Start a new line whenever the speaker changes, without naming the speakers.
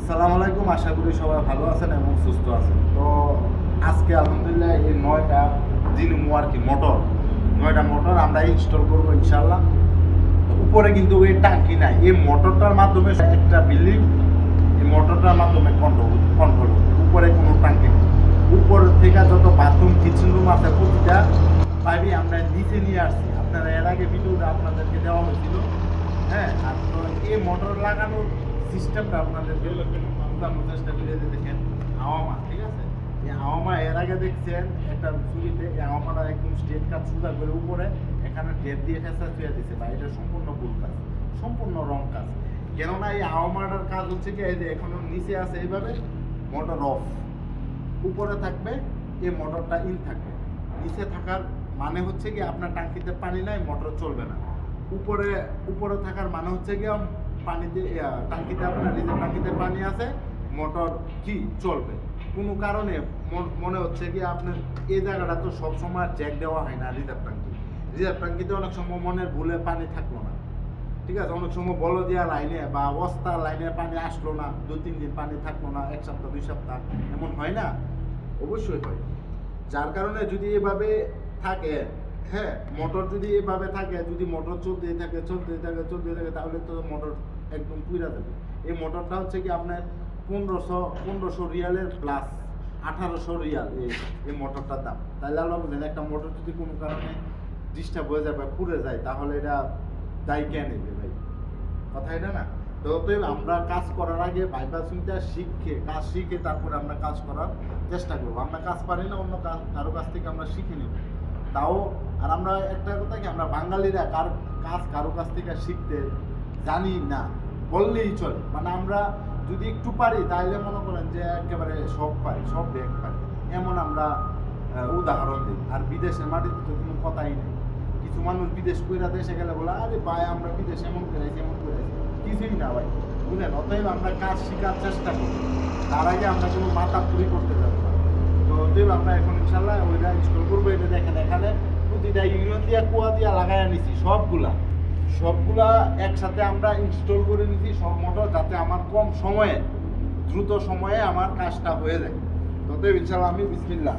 আসসালামু আলাইকুম, আশা করি সবাই ভালো আছেন এবং সুস্থ আছেন। তো আজকে আলহামদুলিল্লাহ এই 9টা দিনমো আর কি নয়টা মোটর আমরা ইনস্টল করবো ইনশাল্লাহ। তো উপরে কিন্তু এই টাঙ্কি নাই, এই মোটরটার মাধ্যমে একটা বিল্ডিং এই মোটরটার মাধ্যমে কন্ট্রোল উপরে কোনো টাঙ্কি নেই। উপর থেকে যত বাথরুম কিচেন রুম আছে প্রতিটা পাইপই আমরা নিচে নিয়ে আসছি। আপনারা এর আগে ভিডিওটা আপনাদেরকে দেওয়া হয়েছিল। হ্যাঁ, আর তো এই মোটর লাগানোর সিস্টেমটা আপনাদেরকে চেষ্টা করে দেখেন। হাওয়ামা, ঠিক আছে, এই হাওয়ামা এর আগে দেখছেন একটা চুরিতে এই হাওয়ামাটা একদম স্ট্রেট কাজ সুন্দর করে উপরে এখানে টেপ দিয়ে ফেসা ছুঁয়ে দিচ্ছে বা এটা সম্পূর্ণ ভুল কাজ, সম্পূর্ণ রং কাজ। কেননা এই হাওয়ামাটার কাজ হচ্ছে কি, এই যে এখনো নিচে আছে এইভাবে মোটর অফ, উপরে থাকবে এই মোটরটা ইন থাকবে। নিচে থাকার মানে হচ্ছে কি আপনার টাঙ্কিতে পানি নাই, মোটর চলবে না। উপরে থাকার মানে হচ্ছে কি পানিতে টাঙ্কিতে আপনার নিজের টাঙ্কিতে পানি আছে, মোটর কি চলবে। কোনো কারণে মনে হচ্ছে কি আপনার এই জায়গাটা তো সবসময় জ্যাক দেওয়া হয় না। রিজার্ভ টাঙ্কিতে অনেক সময় মনের ভুলে পানি থাকলো না, ঠিক আছে, অনেক সময় বল দেওয়া লাইনে বা অস্তা লাইনে পানি আসলো না, 2-3 দিন পানি থাকলো না, 1 সপ্তাহ 2 সপ্তাহ, এমন হয় না? অবশ্যই হয়। যার কারণে যদি এভাবে থাকে, হ্যাঁ, মোটর যদি এভাবে থাকে, যদি মোটর চলতেই থাকে তাহলে তো মোটর একদম পুইরা যাবে। এই মোটরটা হচ্ছে কি আপনার 1500 রিয়ালের প্লাস 1800 রিয়াল এই মোটরটার দাম। তাহলে আল্লাহ বুঝলেন, একটা মোটর যদি কোনো কারণে ডিস্টার্ব হয়ে যায় বা পুড়ে যায় তাহলে এটা দায়ী কে নেবে ভাই? কথা এটা না? তো আমরা কাজ করার আগে বাইপাসিংটা কাজ শিখে তারপরে আমরা কাজ করার চেষ্টা করবো। আমরা কাজ পারি না, অন্য কারো কাছ থেকে আমরা শিখে নেব তাও। আর আমরা একটা কথা কি, আমরা বাঙালিরা কারো কাছ থেকে শিখতে জানি না বললেই চলে। মানে আমরা যদি একটু পারি তাহলে মনে করেন যে একেবারে সব পারি, সব ব্যাগ পারি, এমন আমরা উদাহরণ দিই। আর বিদেশের মাটিতে তো কোনো কথাই নেই। কিছু মানুষ বিদেশ কইরা দেশে গেলে বলে, আরে ভাই আমরা বিদেশ এমন করেছি কিছুই না ভাই, বুঝলেন? অতএব আমরা কাজ শেখার চেষ্টা করি, তার আগে আমরা কোনো মাথা পুরি করতে যাবো না। তো অতএব আমরা এখন ইনশাল্লাহ ওইটা ইনস্টল করবো। এটা দেখেন এখানে প্রতিটা ইউনিয়ন দিয়া কুয়া দিয়া লাগাইয়া নিছি, সবগুলা একসাথে আমরা ইনস্টল করে নিছি সব মোটর, যাতে আমার দ্রুত সময়ে আমার কাজটা হয়ে যায়। ততএব ইনশাল্লাহ আমি বিসমিল্লাহ।